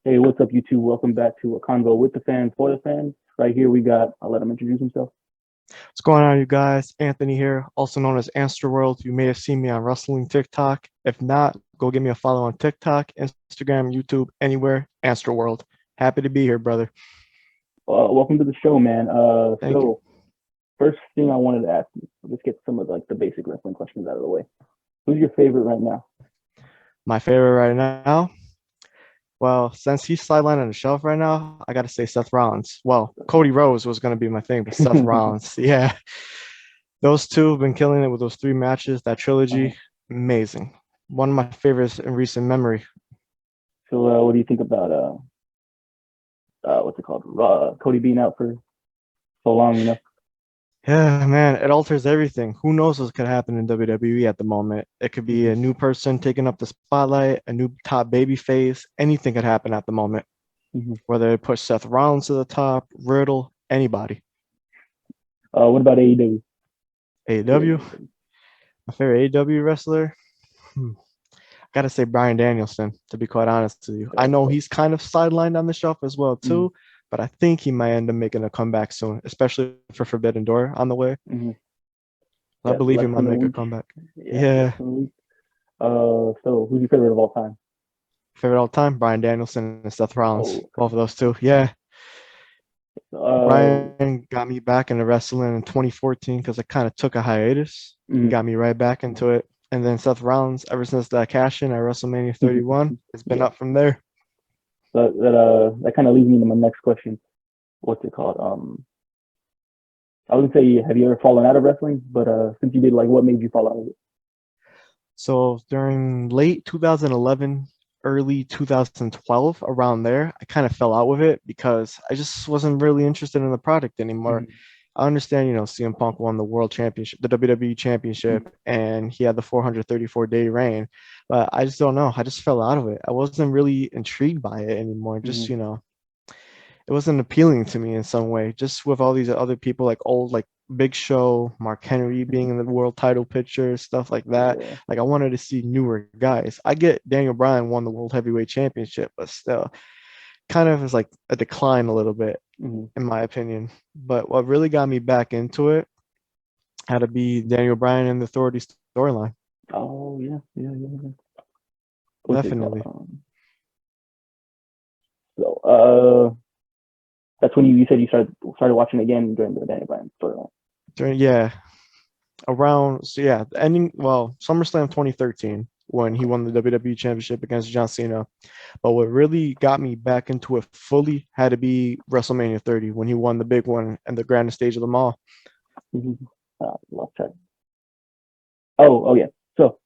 Hey, what's up, YouTube? Welcome back to a convo with the fans for the fans. Right here, we got. I'll let him introduce himself. What's going on, you guys? Anthony here, also known as Anstroworld. You may have seen me on wrestling TikTok. If not, go give me a follow on TikTok, Instagram, YouTube, anywhere. Anstroworld. Happy to be here, brother. Welcome to the show, man. Thank you. First thing I wanted to ask you, let's get some of the basic wrestling questions out of the way. Who's your favorite right now? My favorite right now. Well, since he's sidelined on the shelf right now, I got to say Seth Rollins. Well, Cody Rhodes was going to be my thing, but Seth Rollins, yeah. Those two have been killing it with those three matches. That uh, trilogy, amazing. One of my favorites in recent memory. what do you think about what's it called? Cody being out for so long, you know? Yeah, man, it alters everything. Who knows what could happen in WWE at the moment? It could be Mm-hmm. a new person taking up the spotlight, a new top baby face. Anything could happen at the moment. Mm-hmm. Whether it push Seth Rollins to the top, Riddle, anybody. What about AEW? AEW, my favorite AEW wrestler. Gotta say Bryan Danielson, to be quite honest with you. I know he's kind of sidelined on the shelf as well Mm-hmm. too, but I think he might end up making a comeback soon, especially for Forbidden Door on the way. Mm-hmm. I Yeah, believe he less might than a make a week. comeback. Yeah, less Yeah. than a week. So who's your favorite of all time? Favorite all time, Bryan Danielson and Seth Rollins. Oh, Both of those two. Yeah. uh, Bryan got me back into wrestling in 2014 because I kind of took a hiatus and mm-hmm. got me right back into it. And then Seth Rollins, ever since that cash in at WrestleMania 31, it's been Yeah. up from there. That kind of leads me to my next question. What's it called? I wouldn't say have you ever fallen out of wrestling, but since you did, like, what made you fall out of it? So during late 2011, early 2012, around there, I kind of fell out with it because I just wasn't really interested in the product anymore. Mm-hmm. I understand, CM Punk won the World Championship, the WWE Championship, and he had the 434-day reign, but I just don't know. I just fell out of it. I wasn't really intrigued by it anymore. Mm-hmm. It wasn't appealing to me in some way. Just with all these other people, like old, like Big Show, Mark Henry being in the world title picture, stuff like that. Yeah. Like I wanted to see newer guys. I get Daniel Bryan won the World Heavyweight Championship, but still, kind of is like a decline a little bit, Mm-hmm. in my opinion. But what really got me back into it had to be Daniel Bryan and the Authority storyline. Oh yeah, yeah, yeah, yeah. What's it called? Definitely. So that's when you said you started watching again during the Daniel Bryan storyline. Yeah, around so yeah, the ending SummerSlam 2013 when he won the WWE Championship against John Cena. But what really got me back into it fully had to be WrestleMania 30 when he won the big one and the grandest stage of them all. Mm-hmm. Lost track. Oh yeah. So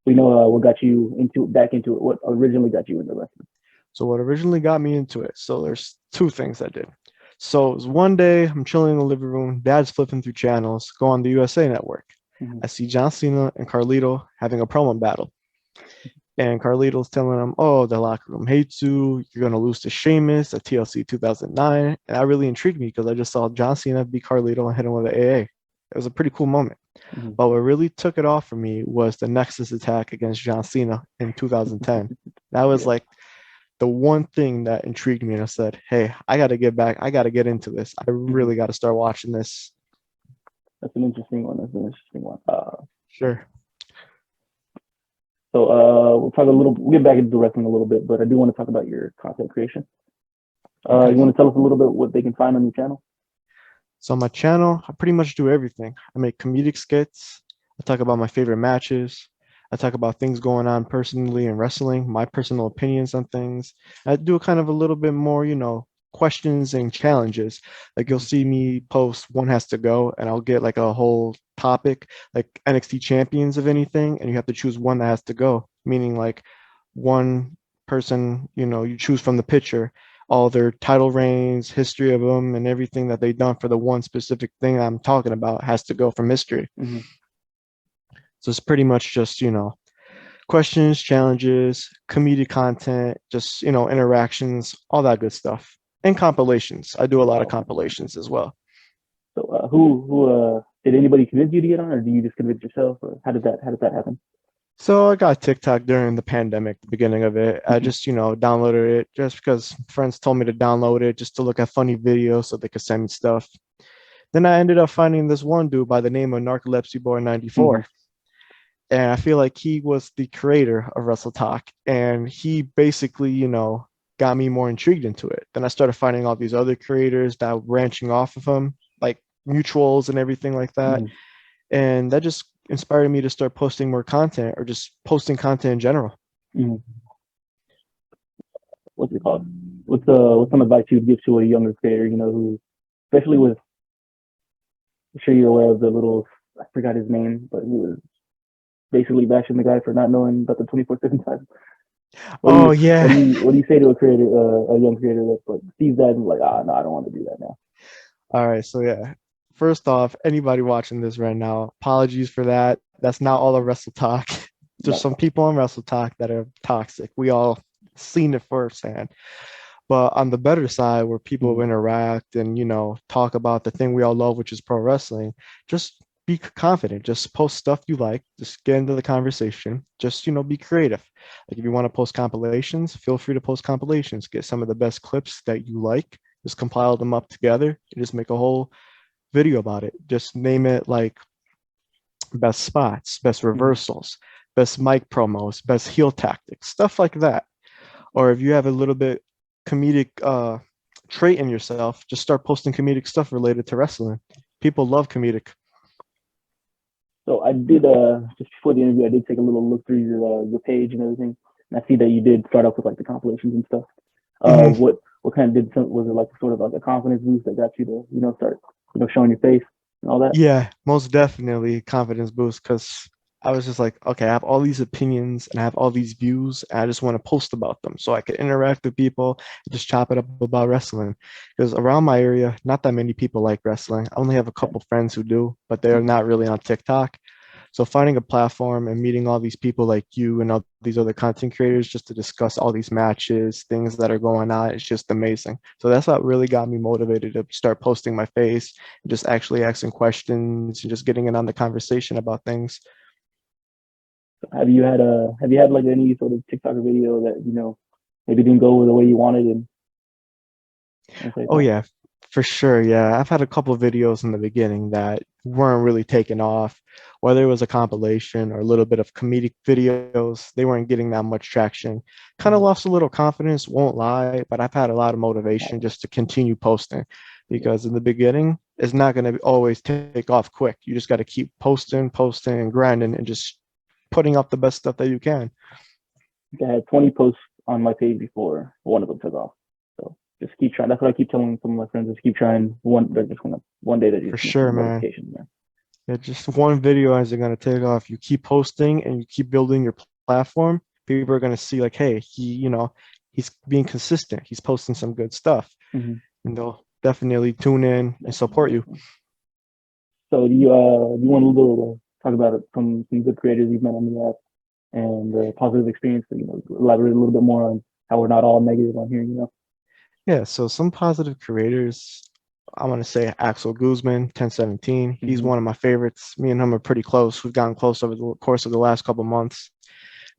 we know what got you back into it. What originally got you into wrestling? So what originally got me into it? So there's two things I did. So it was one day I'm chilling in the living room, dad's flipping through channels, go on the USA Network. Mm-hmm. I see John Cena and Carlito having a promo battle. And Carlito's telling him, "Oh, the locker room hates you. You're gonna lose to Sheamus at TLC 2009." And that really intrigued me because I just saw John Cena beat Carlito and hit him with an AA. It was a pretty cool moment. Mm-hmm. But what really took it off for me was the Nexus attack against John Cena in 2010. That was Yeah, like the one thing that intrigued me, and I said, "Hey, I got to get back. I got to get into this. I mm-hmm. really got to start watching this." That's an interesting one. That's an interesting one. Sure. So we'll get back into wrestling a little bit, but I do want to talk about your content creation. You Okay. want to tell us a little bit what they can find on your channel? So on my channel, I pretty much do everything. I make comedic skits. I talk about my favorite matches. I talk about things going on personally in wrestling, my personal opinions on things. I do kind of a little bit more, questions and challenges. Like you'll see me post one has to go, and I'll get like a whole topic, like NXT champions of anything, and you have to choose one that has to go, meaning like one person, you choose from the picture all their title reigns, history of them, and everything that they've done for the one specific thing I'm talking about has to go from history. Mm-hmm. So it's pretty much just, questions, challenges, comedic content, just, interactions, all that good stuff. And compilations. I do a lot of Oh, compilations as well. so who did anybody convince you to get on, or do you just convince yourself, or how did that happen? So I got TikTok during the pandemic, the beginning of it. I Mhm. just, downloaded it just because friends told me to download it just to look at funny videos so they could send me stuff. Then I ended up finding this one dude by the name of Narcolepsy Boy Mhm. 94. And I feel like he was the creator of Wrestle Talk. And he basically, got me more intrigued into it. Then I started finding all these other creators that were branching off of him, like mutuals and everything like that. Mhm. And that just inspired me to start posting more content or just posting content in general. Mhm. What's it called? What's some advice you'd give to a younger creator? Who, especially with, I'm sure you're aware of the little, I forgot his name, but he was basically bashing the guy for not knowing about the 24/7 time. What do Oh you what do yeah. you what do you say to a creator, a young creator that's like sees that and like, no, I don't want to do that now. All right. So yeah. First off, anybody watching this right now, apologies for that. That's not all of Wrestle Talk. There's No. some people on Wrestle Talk that are toxic. We all seen it firsthand. But on the better side, where people Mm-hmm. interact and talk about the thing we all love, which is pro wrestling, just be confident. Just post stuff you like. Just get into the conversation. Just be creative. Like if you want to post compilations, feel free to post compilations. Get some of the best clips that you like. Just compile them up together and just make a whole video about it. Just name it like best spots, best Mm-hmm. reversals, best mic promos, best heel tactics, stuff like that. Or if you have a little bit comedic trait in yourself, just start posting comedic stuff related to wrestling. People love comedic. So I did just before the interview, I did take a little look through your page and everything, and I see that you did start off with like the compilations and stuff. Mhm. What kind of was it like sort of like a confidence boost that got you to start showing your face and all that? Yeah, most definitely confidence boost because I was just like, okay, I have all these opinions and I have all these views, and I just want to post about them so I can interact with people and just chop it up about wrestling. Because around my area, not that many people like wrestling. I only have a Okay. couple friends who do, but they're Mm-hmm. not really on TikTok. So finding a platform and meeting all these people like you and all these other content creators just to discuss all these matches, things that are going on, it's just amazing. So that's what really got me motivated to start posting my face and just actually asking questions and just getting in on the conversation about things. Have you had like any sort of TikTok video that maybe didn't go the way you wanted and say Oh that? yeah, for sure. Yeah, I've had a couple of videos in the beginning that weren't really taking off, whether it was a compilation or a little bit of comedic videos. They weren't getting that much traction. Kind of Mm-hmm. lost a little confidence, won't lie, but I've had a lot of motivation just to continue posting Yeah. because in the beginning, it's not going to always take off quick. You just got to keep posting, posting, and grinding and just putting up the best stuff that you can. I had 20 posts on my page before one of them took off. So just keep trying. That's what I keep telling some of my friends. Just keep trying. They're just gonna one day they're For just gonna see sure, man. notifications. Man. Yeah, just one video isn't going to take off. You keep posting and you keep building your platform. People are going to see like, hey, he's being consistent. He's posting some good stuff, Mm-hmm. and they'll definitely tune in and Definitely, support you. definitely. So do you want to little talk about some good creators you've met on the app and positive experience? Elaborate a little bit more on how we're not all negative on here. Yeah, so some positive creators. I want to say Axel Guzman, 1017. He's Mm-hmm. one of my favorites. Me and him are pretty close. We've gotten close over the course of the last couple months.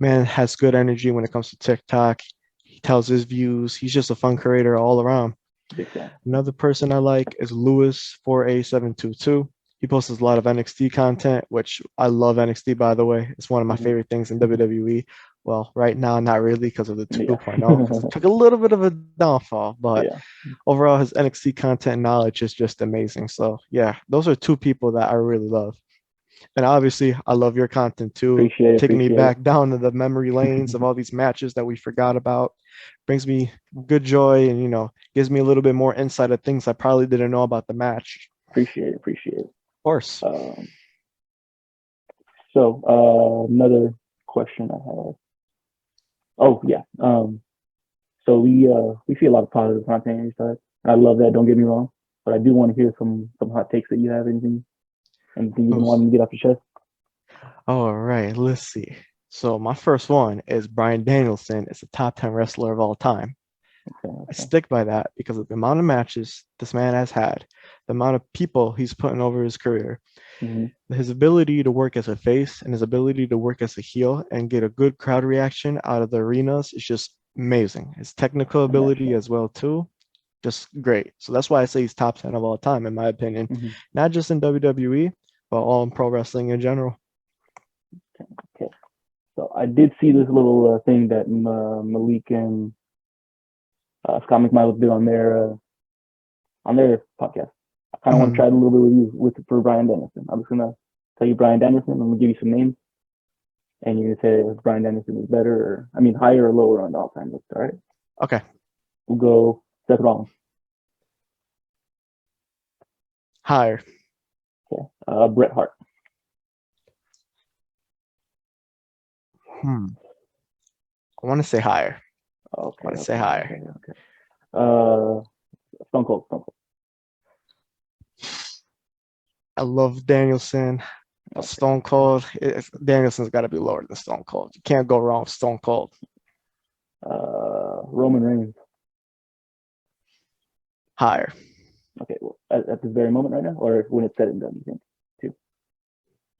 Man has good energy when it comes to TikTok. He tells his views. He's just a fun creator all around. Big fan. Another person I like is Lewis 4A722. He posts a lot of NXT content, which I love NXT, by the way. It's one of my Mm-hmm. favorite things in WWE. Well, right now, not really because of the Yeah. 2.0, because it took a little bit of a downfall, but Yeah. overall, his NXT content knowledge is just amazing. So, yeah, those are two people that I really love. And obviously, I love your content too, Appreciate it. taking me Appreciate back down to the memory lanes of it. all these matches that we forgot about. Brings me good joy and, gives me a little bit more insight of things I probably didn't know about the match. Appreciate it. Appreciate it. Of course. Um, so another question I have. Oh yeah. So we see a lot of positive content on your side, and I love that. Don't get me wrong, but I do want to hear some hot takes that you have. Anything you've been Those- wanting to get off your chest? All right, let's see. So my first one is Bryan Danielson is a top 10 wrestler of all time. I stick by that because of the amount of matches this man has had, the amount of people he's putting over his career, his ability to work as a face and his ability to work as a heel and get a good crowd reaction out of the arenas is just amazing. His technical ability as well too, just great. So that's why I say he's top 10 of all time, in my opinion, not just in WWE, but all in pro wrestling in general. Okay. So I did see this little thing that Malik and Scott McMichael did on their podcast. I kind of want to try a little bit with you for Bryan Danielson. I'm just gonna tell you Bryan Danielson. I'm gonna give you some names, and you're gonna say if Bryan Danielson is better, or I mean higher or lower on the all-time list. All right. Okay. We'll go Seth Rollins. Higher. Okay. Bret Hart. I want to say higher. Okay. I want to say higher. Okay. Stone Cold. I love Danielson. But Stone Cold, Danielson's got to be lower than Stone Cold. You can't go wrong with Stone Cold. Roman Reigns. Higher. Okay, well, at this very moment right now, or when it's said and done, you think, too?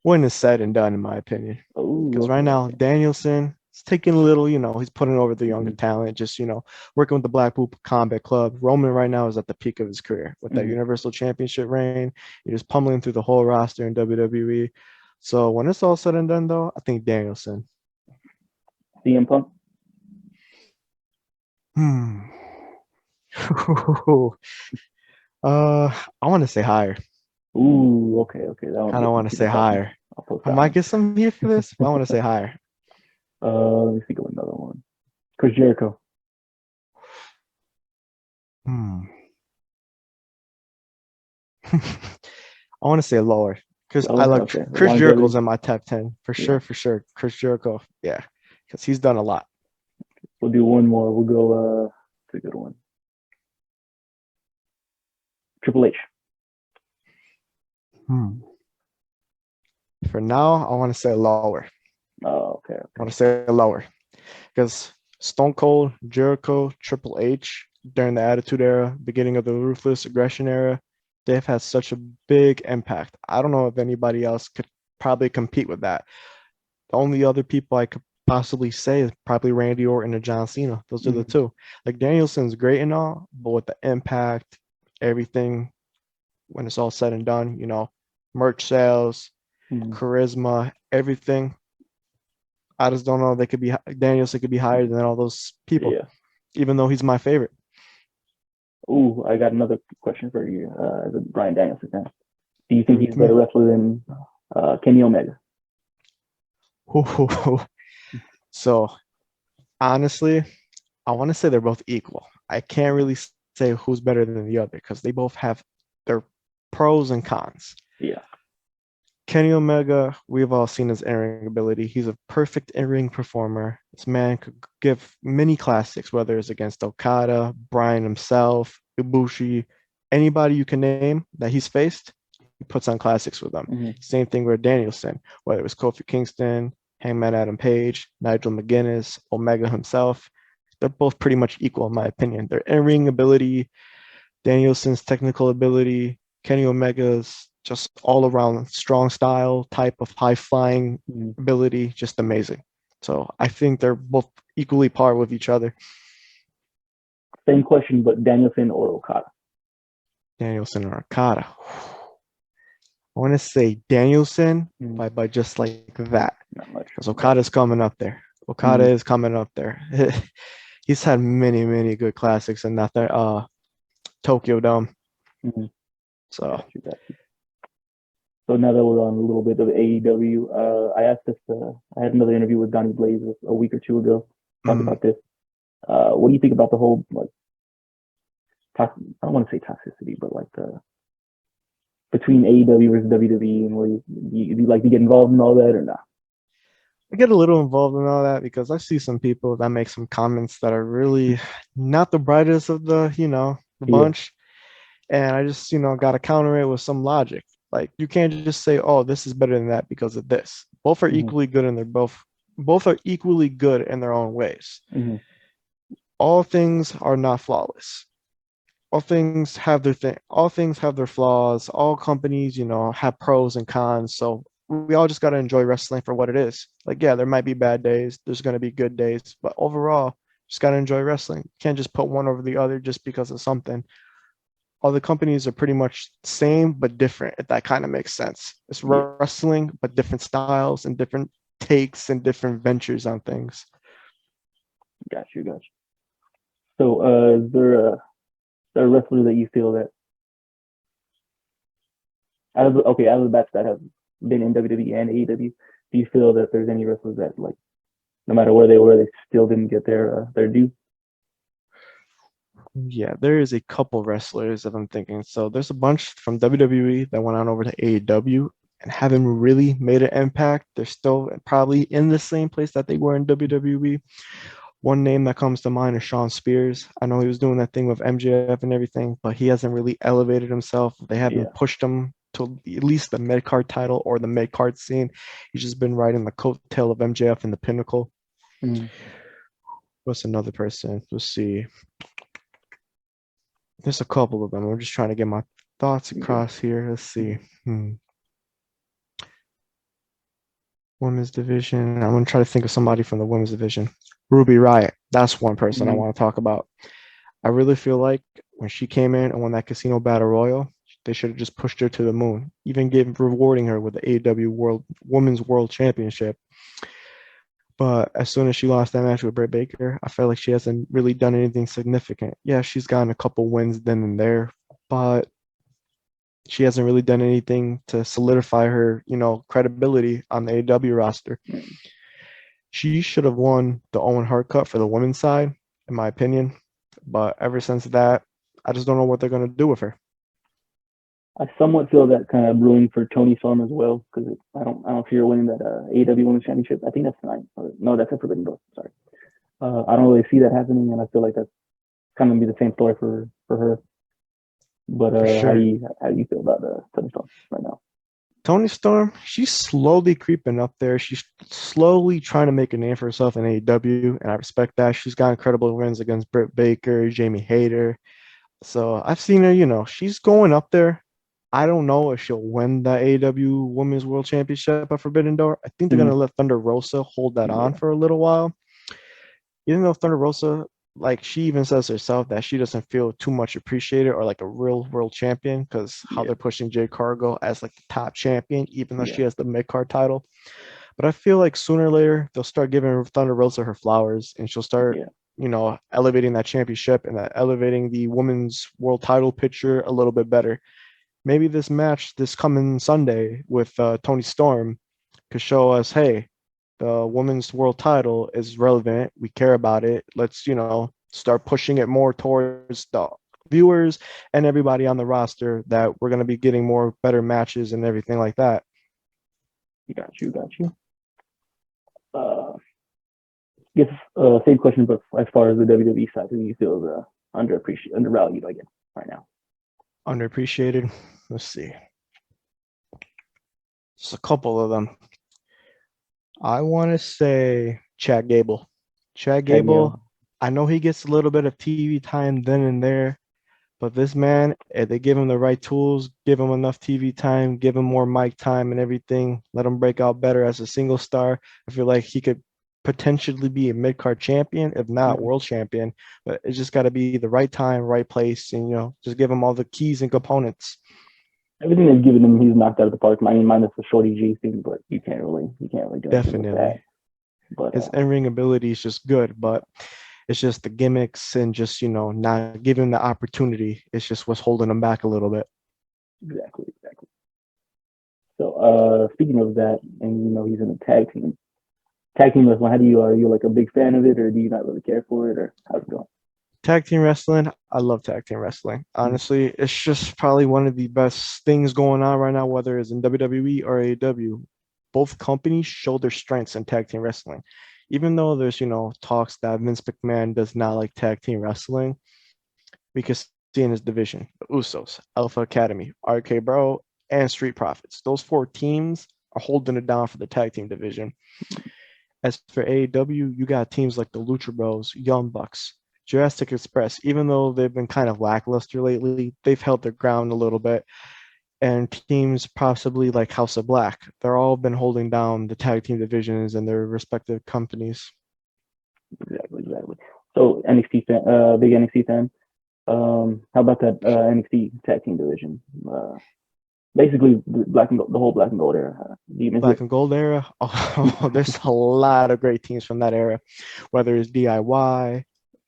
When it's said and done, in my opinion. Because right now, Danielson is taking a little, he's putting over the younger talent, just, working with the Blackpool Combat Club. Roman right now is at the peak of his career with that Universal Championship reign. You're just pummeling through the whole roster in WWE. So when it's all said and done, though, I think Danielson. CM Punk? I want to say higher. Ooh, okay. I kind of want to say higher. I might get some heat for this, but I want to say higher. Let me think of another one. Chris Jericho. I want to say lower because I like Chris Jericho's in my top 10 for sure. Chris Jericho, yeah, because he's done a lot. We'll do one more. We'll go. It's a good one. Triple H. For now, I want to say lower. Oh, okay. I want to say lower because Stone Cold, Jericho, Triple H during the Attitude Era, beginning of the Ruthless Aggression Era, they've had such a big impact. I don't know if anybody else could probably compete with that. The only other people I could possibly say is probably Randy Orton and John Cena. Those are the two. Like Danielson's great and all, but with the impact, everything, when it's all said and done, merch sales, charisma, everything. I just don't know if Danielson could be higher than all those people, even though he's my favorite. Ooh, I got another question for you as a Bryan Danielson fan. Do you think he's a better wrestler than Kenny Omega? So, honestly, I want to say they're both equal. I can't really say who's better than the other because they both have their pros and cons. Yeah. Kenny Omega, we've all seen his in-ring ability. He's a perfect in-ring performer. This man could give many classics, whether it's against Okada, Bryan himself, Ibushi, anybody you can name that he's faced, he puts on classics with them. Same thing with Danielson, whether it was Kofi Kingston, Hangman Adam Page, Nigel McGuinness, Omega himself. They're both pretty much equal, in my opinion. Their in-ring ability, Danielson's technical ability, Kenny Omega's just all around strong style, type of high flying ability, just amazing. So I think they're both equally par with each other. Same question, but Danielson or Okada? Danielson or Okada. I want to say Danielson by just like that. Not much. Because Okada's coming up there. Okada is coming up there. He's had many, many good classics in that there Tokyo Dome. So. So now that we're on a little bit of AEW, I asked this. I had another interview with Donnie Blaze a week or two ago. Talked about this. What do you think about the whole I don't want to say toxicity, but like between AEW versus WWE, and where you like to get involved in all that or not? I get a little involved in all that because I see some people that make some comments that are really not the brightest of the bunch, and I just got to counter it with some logic. Like you can't just say, "Oh, this is better than that" because of this. Both are equally good, and they're both are equally good in their own ways. all things are not flawless. All things have their thing. All things have their flaws. All companies, have pros and cons. So we all just got to enjoy wrestling for what it is. Like, yeah, there might be bad days. There's going to be good days, but overall, just got to enjoy wrestling. You can't just put one over the other just because of something. All the companies are pretty much same but different, if that kind of makes sense. It's Yeah, wrestling, but different styles and different takes and different ventures on things. got you, got you. So, is there a wrestler that you feel that out of the batch that have been in WWE and AEW, do you feel that there's any wrestlers that like no matter where they were, they still didn't get their due? Yeah, there is a couple wrestlers that I'm thinking. So there's a bunch from WWE that went on over to AEW and haven't really made an impact. They're still probably in the same place that they were in WWE. One name that comes to mind is Shawn Spears. I know he was doing that thing with MJF and everything, but he hasn't really elevated himself. They haven't Yeah. pushed him to at least the mid card title or the mid card scene. He's just been riding the coattail of MJF in the Pinnacle. Mm. What's another person? Let's see. There's a couple of them. I'm just trying to get my thoughts Yeah. across here. Let's see. Women's division. I'm gonna try to think of somebody from the women's division. Ruby Riott. That's one person I Mm. want to talk about. I really feel like when she came in and won that Casino Battle Royal, they should have just pushed her to the moon, even rewarding her with the AEW Women's World Championship. But as soon as she lost that match with Britt Baker, I felt like she hasn't really done anything significant. Yeah, she's gotten a couple wins then and there, but she hasn't really done anything to solidify her, credibility on the AEW roster. Mm. She should have won the Owen Hart Cup for the women's side, in my opinion. But ever since that, I just don't know what they're going to do with her. I somewhat feel that kind of brewing for Tony Storm as well because I don't see her winning that AEW Women's Championship. I think that's tonight. No, that's a Forbidden Door. Sorry. I don't really see that happening, and I feel like that's kind of be the same story for her. But For sure. how do you feel about Tony Storm right now? Tony Storm, she's slowly creeping up there. She's slowly trying to make a name for herself in AEW, and I respect that. She's got incredible wins against Britt Baker, Jamie Hayter. So I've seen her, she's going up there. I don't know if she'll win the AEW Women's World Championship at Forbidden Door. I think they're going Mm. to let Thunder Rosa hold that on Yeah, for a little while. Even though Thunder Rosa, like she even says herself that she doesn't feel too much appreciated or like a real world champion because how yeah, they're pushing Jade Cargill as like the top champion, even though yeah, she has the mid card title. But I feel like sooner or later they'll start giving Thunder Rosa her flowers and she'll start, yeah. elevating that championship and elevating the women's world title picture a little bit better. Maybe this match this coming Sunday with Tony Storm could show us, hey, the women's world title is relevant. We care about it. Let's, start pushing it more towards the viewers and everybody on the roster that we're going to be getting more better matches and everything like that. Got you, got you. Uh, guess same question, but as far as the WWE side, who do you feel is undervalued, I guess, right now? Underappreciated. Let's see. Just a couple of them. I want to say Chad Gable. Chad Chad Gable, Gale. I know he gets a little bit of TV time then and there, but this man, if they give him the right tools, give him enough TV time, give him more mic time and everything, let him break out better as a single star, I feel like he could potentially be a mid card champion, if not Mm. world champion. But it's just got to be the right time, right place, and just give him all the keys and components. Everything they've given him, he's knocked out of the park. I mean, minus the Shorty G thing, but you can't really do anything with that. Definitely. But His in-ring ability is just good, but it's just the gimmicks and just, not giving the opportunity. It's just what's holding him back a little bit. exactly, exactly. So, speaking of that, and he's in a tag team wrestling. How do you are you like a big fan of it, or do you not really care for it, or how's it going? Tag team wrestling, I love tag team wrestling. Mm. Honestly, it's just probably one of the best things going on right now, whether it's in WWE or AEW. Both companies show their strengths in tag team wrestling. Even though there's, talks that Vince McMahon does not like tag team wrestling, we can see in his division, the Usos, Alpha Academy, RK Bro, and Street Profits. Those four teams are holding it down for the tag team division. As for AEW, you got teams like the Lucha Bros, Young Bucks, Jurassic Express, even though they've been kind of lackluster lately, they've held their ground a little bit. And teams possibly like House of Black, they're all been holding down the tag team divisions in their respective companies. Exactly. So NXT fan, big NXT fan. How about that NXT tag team division? Basically, the whole black and gold era. Do you miss Black it? and Gold era. Oh, there's a lot of great teams from that era, whether it's DIY,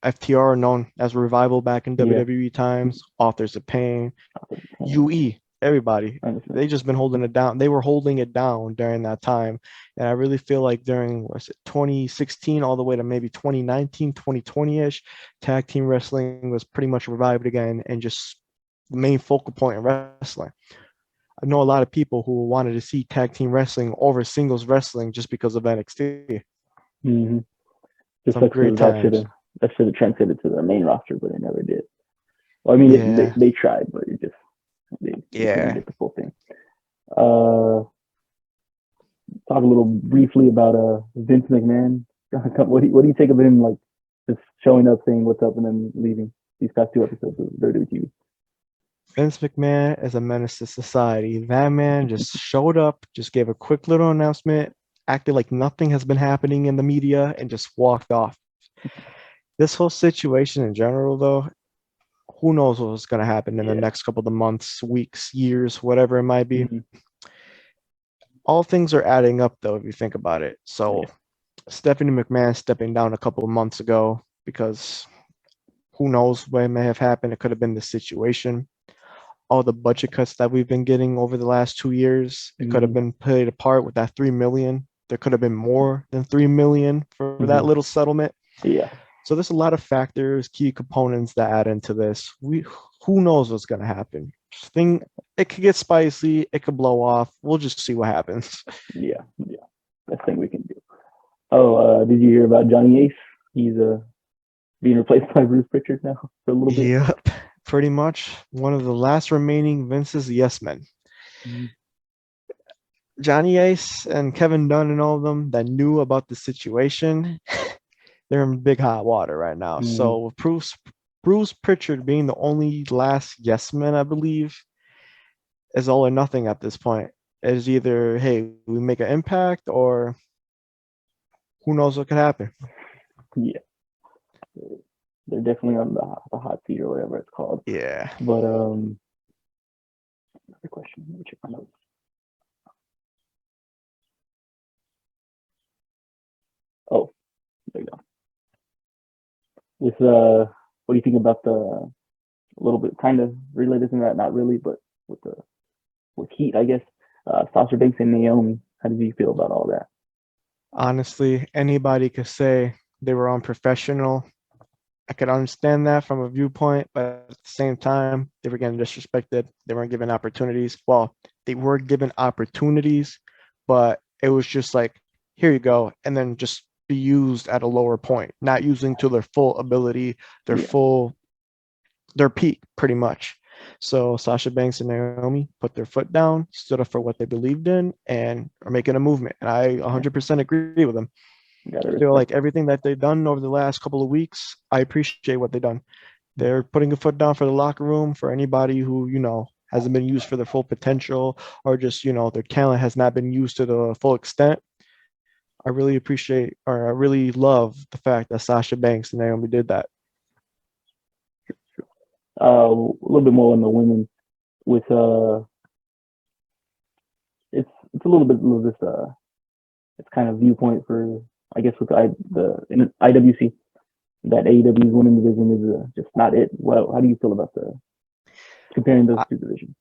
FTR, known as Revival back in Yeah, WWE times, Authors of Pain, I UE, everybody. understand. They just been holding it down. They were holding it down during that time. And I really feel like during, what's it, 2016 all the way to maybe 2019, 2020-ish, tag team wrestling was pretty much revived again and just the main focal point in wrestling. I know a lot of people who wanted to see tag team wrestling over singles wrestling just because of NXT. Mm-hmm. Just Some sucks great because that times. should have translated to the main roster, but it never did. Well, I mean, Yeah, they tried, but they couldn't yeah. get the full thing. Uh, talk a little briefly about Vince McMahon. What do you think of him like just showing up, saying what's up, and then leaving these past two episodes of WWE? Vince McMahon is a menace to society. That man just showed up, just gave a quick little announcement, acted like nothing has been happening in the media, and just walked off. This whole situation in general, though, who knows what's going to happen in the Yeah. next couple of months, weeks, years, whatever it might be. Mm-hmm. All things are adding up, though, if you think about it. So, Yeah. Stephanie McMahon stepping down a couple of months ago because who knows what may have happened. It could have been the situation. All the budget cuts that we've been getting over the last 2 years, it could have Mm-hmm. been played apart with that 3 million. There could have been more than 3 million for that Mm-hmm. little settlement. Yeah. So there's a lot of factors, key components that add into this. Who knows what's gonna happen? Thing it could get spicy, it could blow off. We'll just see what happens. Yeah. Yeah. Best thing we can do. Oh, did you hear about Johnny Ace? He's being replaced by Bruce Pritchard now for a little bit. Yep, pretty much one of the last remaining Vince's yes men. Mm-hmm. Johnny Ace and Kevin Dunn and all of them that knew about the situation, they're in big hot water right now. Mm-hmm. So with Bruce Pritchard being the only last yes man, I believe, is all or nothing at this point. It's either, hey, we make an impact or who knows what could happen. Yeah. They're definitely on the hot seat or whatever it's called. Yeah. But another question. Let me check my notes. Oh, there you go. This what do you think about the a little bit kind of related to that, not really, but with Heat, I guess. Sasha Banks and Naomi. How did you feel about all that? Honestly, anybody could say they were unprofessional. I could understand that from a viewpoint, but at the same time, they were getting disrespected. They weren't given opportunities. Well, they were given opportunities, but it was just like, here you go, and then just be used at a lower point, not using to their full ability, Yeah. their peak, pretty much. So Sasha Banks and Naomi put their foot down, stood up for what they believed in, and are making a movement. And I 100% agree with them. Gotta I feel respect. like everything that they've done over the last couple of weeks, I appreciate what they've done. They're putting a foot down for the locker room, for anybody who, hasn't been used for their full potential or just, their talent has not been used to the full extent. I really appreciate or I really love the fact that Sasha Banks and Naomi did that. A little bit more on the women with it's a little bit of this it's kind of viewpoint for I guess with in IWC that AEW's women's division is just not it. Well, how do you feel about comparing those two divisions?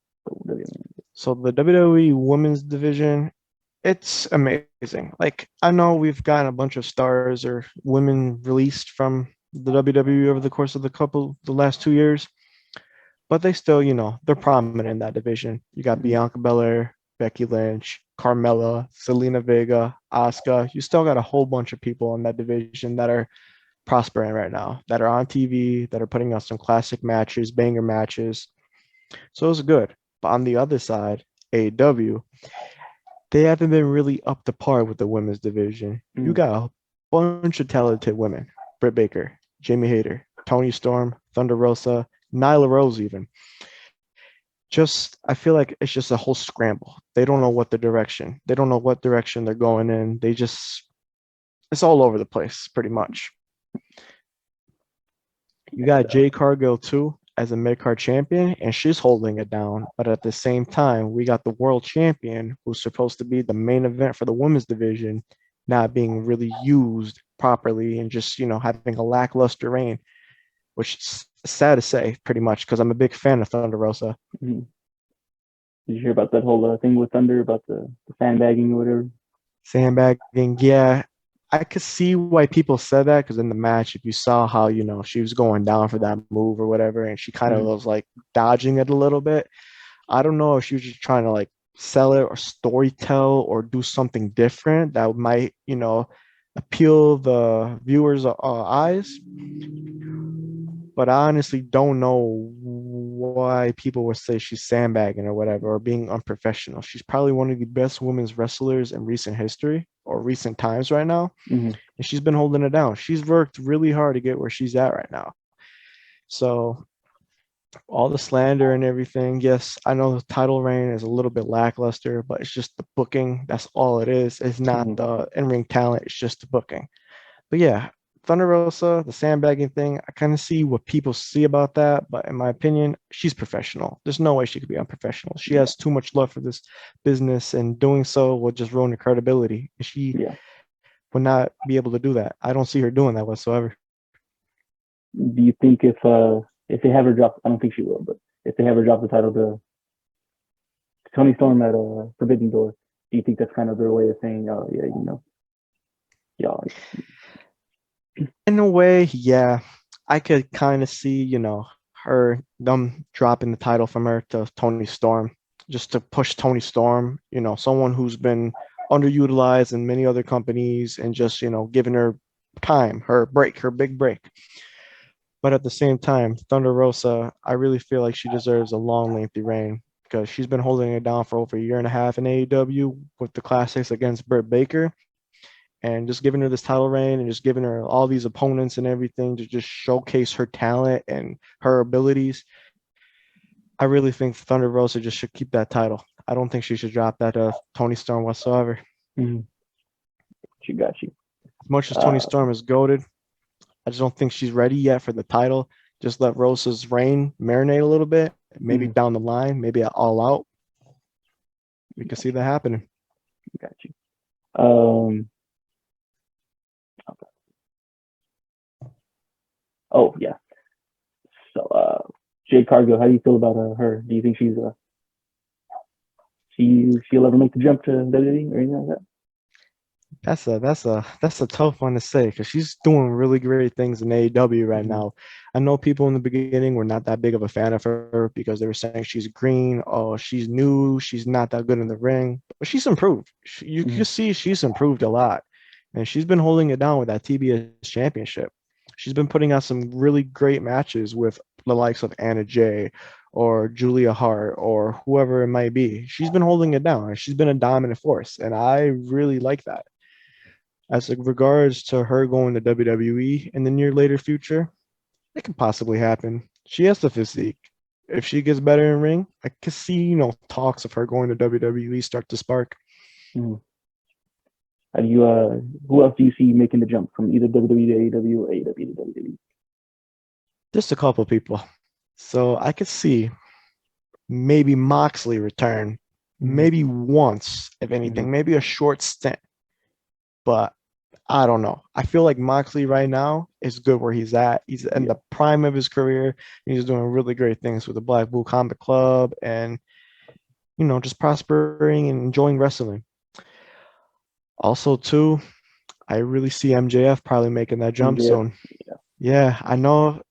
So the WWE Women's Division, it's amazing. Like I know we've gotten a bunch of stars or women released from the WWE over the course of the last 2 years, but they still, they're prominent in that division. You got Bianca Belair, Becky Lynch, Carmella, Selena Vega, Asuka. You still got a whole bunch of people in that division that are prospering right now, that are on TV, that are putting out some classic matches, banger matches. So it's good. But on the other side, AEW, they haven't been really up to par with the women's division. You got a bunch of talented women. Britt Baker, Jamie Hayter, Tony Storm, Thunder Rosa, Nyla Rose even. Just I feel like it's just a whole scramble. They don't know what the direction. They don't know what direction they're going in. It's all over the place pretty much. You got Jade Cargill too as a mid-card champion, and she's holding it down. But at the same time, we got the world champion who's supposed to be the main event for the women's division not being really used properly and just, having a lackluster reign, which is sad to say pretty much because I'm a big fan of Thunder Rosa. Mm-hmm. Did you hear about that whole thing with Thunder about the sandbagging or whatever? Sandbagging, yeah. I could see why people said that because in the match, if you saw how, she was going down for that move or whatever, and she kind of was like dodging it a little bit. I don't know if she was just trying to like sell it or storytell or do something different that might, appeal the viewers' eyes. But I honestly don't know why people would say she's sandbagging or whatever, or being unprofessional. She's probably one of the best women's wrestlers in recent history or recent times right now. Mm-hmm. And she's been holding it down. She's worked really hard to get where she's at right now. So all the slander and everything, yes, I know the title reign is a little bit lackluster, but it's just the booking. That's all it is. It's not the in-ring talent. It's just the booking. But yeah, Thunder Rosa, the sandbagging thing, I kind of see what people see about that. But in my opinion, she's professional. There's no way she could be unprofessional. She has too much love for this business, and doing so will just ruin her credibility. She would not be able to do that. I don't see her doing that whatsoever. Do you think if they have her drop, I don't think she will, but if they have her drop the title to Tony Storm at Forbidden Door, do you think that's kind of their way of saying, oh yeah, in a way, yeah, I could kind of see, them dropping the title from her to Tony Storm just to push Tony Storm, someone who's been underutilized in many other companies and just, giving her time, her big break. But at the same time, Thunder Rosa, I really feel like she deserves a long, lengthy reign because she's been holding it down for over a year and a half in AEW with the classics against Britt Baker. And just giving her this title reign and just giving her all these opponents and everything to just showcase her talent and her abilities. I really think Thunder Rosa just should keep that title. I don't think she should drop that to Tony Storm whatsoever. Mm-hmm. She got you. As much as Tony Storm is goated, I just don't think she's ready yet for the title. Just let Rosa's reign marinate a little bit. Maybe down the line, maybe all out. We can see that happening. Got you. Okay. Oh yeah. So Jade Cargill, how do you feel about her? Do you think she'll ever make the jump to WWE or anything like that? That's a tough one to say because she's doing really great things in AEW right now. I know people in the beginning were not that big of a fan of her because they were saying she's green, oh, she's new, she's not that good in the ring, but she's improved. You can see she's improved a lot, and she's been holding it down with that TBS championship. She's been putting out some really great matches with the likes of Anna Jay or Julia Hart or whoever it might be. She's been holding it down. She's been a dominant force, and I really like that. As regards to her going to WWE in the near later future, it could possibly happen. She has the physique. If she gets better in ring, I could see, talks of her going to WWE start to spark. How do you who else do you see making the jump from either WWE to AEW or AEW to WWE? Just a couple people. So I could see maybe Moxley return, maybe once, if anything, maybe a short stint. But I don't know. I feel like Moxley right now is good where he's at. He's in the prime of his career. He's doing really great things with the Black Bull Combat Club and, just prospering and enjoying wrestling. Also, too, I really see MJF probably making that jump soon. Yeah, I know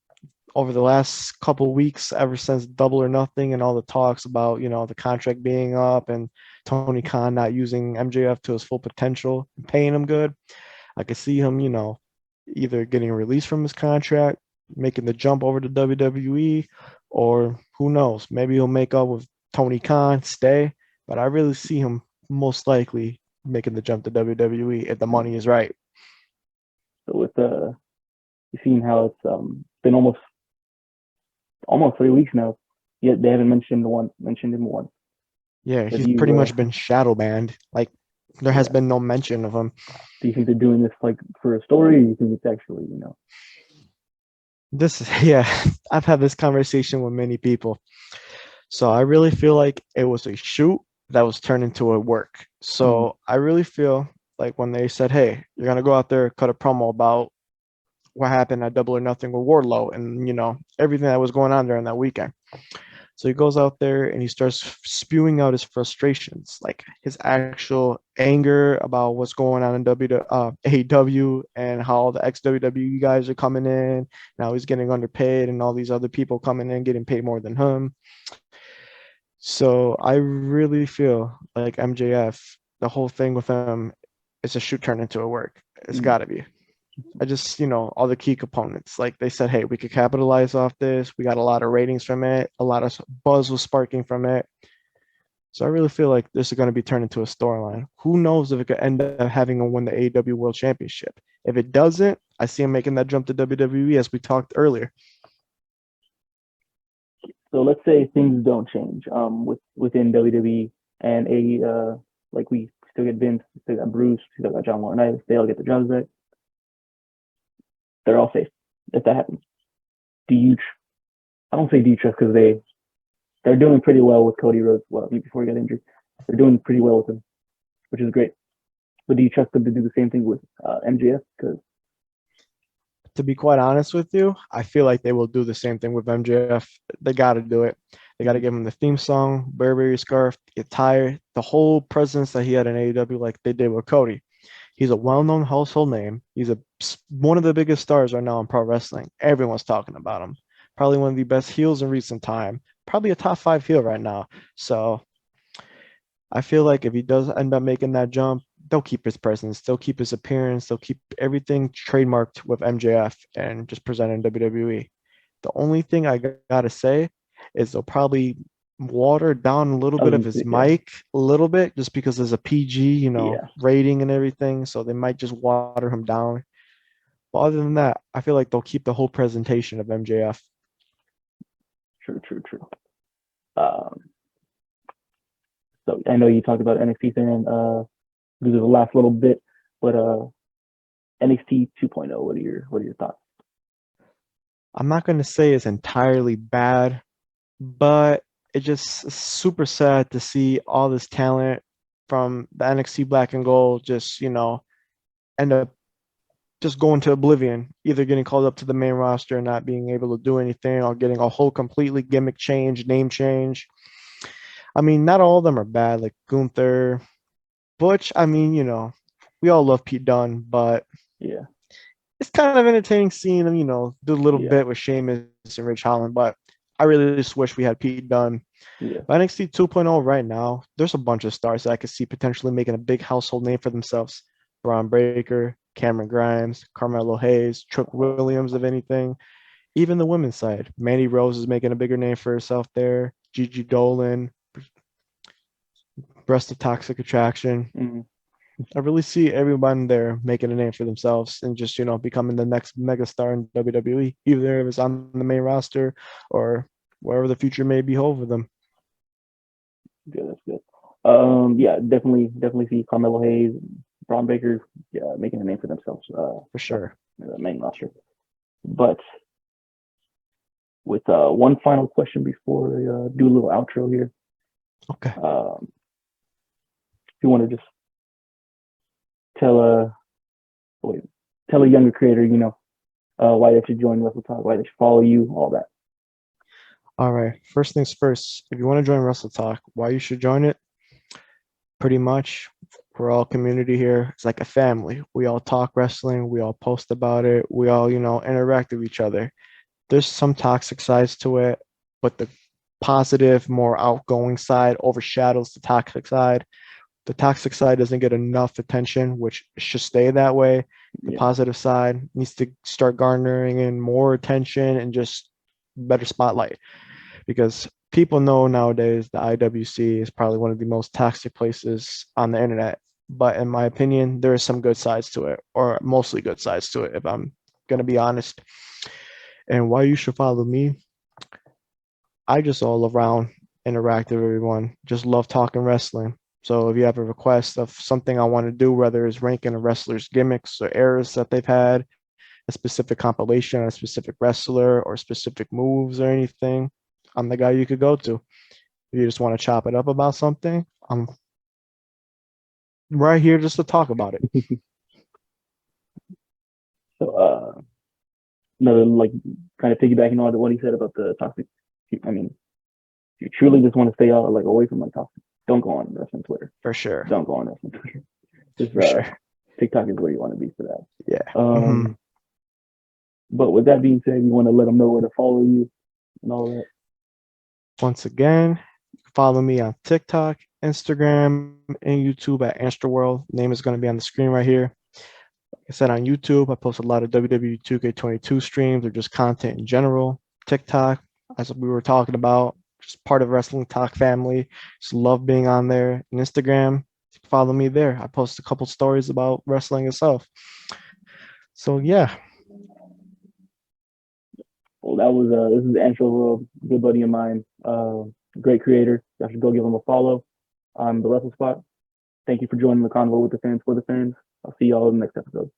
over the last couple of weeks, ever since Double or Nothing and all the talks about, the contract being up and Tony Khan not using MJF to his full potential and paying him good, I could see him, either getting released from his contract, making the jump over to WWE, or who knows, maybe he'll make up with Tony Khan, stay. But I really see him most likely making the jump to WWE if the money is right. So with you seeing how it's been almost 3 weeks now. Yet they haven't mentioned him once. Yeah, Have he's you pretty much been shadow banned. Like there has yeah. been no mention of him. Do you think they're doing this like for a story, or do you think it's actually, This yeah, I've had this conversation with many people. So I really feel like it was a shoot that was turned into a work. So I really feel like when they said, "Hey, you're gonna go out there, cut a promo about what happened at Double or Nothing with Wardlow and everything that was going on during that weekend." So he goes out there and he starts spewing out his frustrations, like his actual anger about what's going on in AEW and how the ex-WWE guys are coming in. Now he's getting underpaid and all these other people coming in getting paid more than him. So I really feel like MJF, the whole thing with him, is a shoot turned into a work. It's got to be. I just, all the key components. Like they said, hey, we could capitalize off this. We got a lot of ratings from it. A lot of buzz was sparking from it. So I really feel like this is going to be turned into a storyline. Who knows if it could end up having him win the AEW World Championship? If it doesn't, I see him making that jump to WWE as we talked earlier. So let's say things don't change within WWE and like we still get Vince, we still got Bruce, we still got John Laurinaitis, they all get the jobs back. They're all safe if that happens. I don't say do you trust because they're doing pretty well with Cody Rhodes. Well, before he got injured, they're doing pretty well with him, which is great. But do you trust them to do the same thing with MJF? Because to be quite honest with you, I feel like they will do the same thing with MJF. They got to do it. They got to give him the theme song, Burberry scarf, attire, the whole presence that he had in AEW, like they did with Cody. He's a well-known household name. He's one of the biggest stars right now in pro wrestling. Everyone's talking about him. Probably one of the best heels in recent time. Probably a top 5 heel right now. So I feel like if he does end up making that jump, they'll keep his presence, they'll keep his appearance, they'll keep everything trademarked with MJF and just present in WWE. The only thing I gotta say is they'll probably water down a little bit of his mic a little bit just because there's a PG, rating and everything. So they might just water him down. But other than that, I feel like they'll keep the whole presentation of MJF. True. So I know you talked about NXT fan this is the last little bit, but NXT 2.0. What are your thoughts? I'm not going to say it's entirely bad, but it's just super sad to see all this talent from the NXT Black and Gold just, end up just going to oblivion, either getting called up to the main roster and not being able to do anything or getting a whole completely gimmick change, name change. I mean, not all of them are bad, like Gunther, Butch. I mean, we all love Pete Dunne, but yeah, it's kind of entertaining seeing him, do a little bit with Sheamus and Rich Holland, but I really just wish we had Pete Dunne. Yeah. But NXT 2.0 right now, there's a bunch of stars that I could see potentially making a big household name for themselves. Braun Breaker, Cameron Grimes, Carmelo Hayes, Trick Williams, if anything. Even the women's side, Mandy Rose is making a bigger name for herself there. Gigi Dolan, Breast of Toxic Attraction. Mm-hmm. I really see everyone there making a name for themselves and just, becoming the next megastar in WWE, either if it's on the main roster or wherever the future may behold with them. Good, that's good. Yeah, definitely see Carmelo Hayes, Braun Breaker, making a name for themselves. For sure. The main roster. But with one final question before we do a little outro here. Okay. If you want to just tell a younger creator, why they should join Wrestle Talk, why they should follow you, all that. All right. First things first, if you want to join Wrestle Talk, why you should join it? Pretty much, we're all community here. It's like a family. We all talk wrestling. We all post about it. We all, interact with each other. There's some toxic sides to it, but the positive, more outgoing side overshadows the toxic side. The toxic side doesn't get enough attention, which should stay that way. The positive side needs to start garnering in more attention and just better spotlight, because people know nowadays the IWC is probably one of the most toxic places on the internet. But in my opinion, there are some good sides to it, or mostly good sides to it, if I'm going to be honest. And why you should follow me, I just all around interact with everyone. Just love talking wrestling. So if you have a request of something I want to do, whether it's ranking a wrestler's gimmicks or errors that they've had, a specific compilation, a specific wrestler, or specific moves or anything, I'm the guy you could go to. If you just want to chop it up about something, I'm right here just to talk about it. So, another like kind of piggybacking on what he said about the toxic. I mean, if you truly just want to stay out like away from like toxic, don't go on wrestling Twitter. For sure. Don't go on wrestling Twitter. Just For sure. TikTok is where you want to be for that. Yeah. But with that being said, you want to let them know where to follow you and all that. Once again, follow me on TikTok, Instagram, and YouTube at Anstroworld. Name is going to be on the screen right here. Like I said, on YouTube, I post a lot of WWE 2K22 streams or just content in general. TikTok, as we were talking about, just part of Wrestling Talk family. Just love being on there. And Instagram, follow me there. I post a couple stories about wrestling itself. So yeah. Well, that was this is Anstroworld, good buddy of mine, great creator. I should go give him a follow on the Wrestle Spot. Thank you for joining the convo with the fans for the fans. I'll see y'all in the next episode.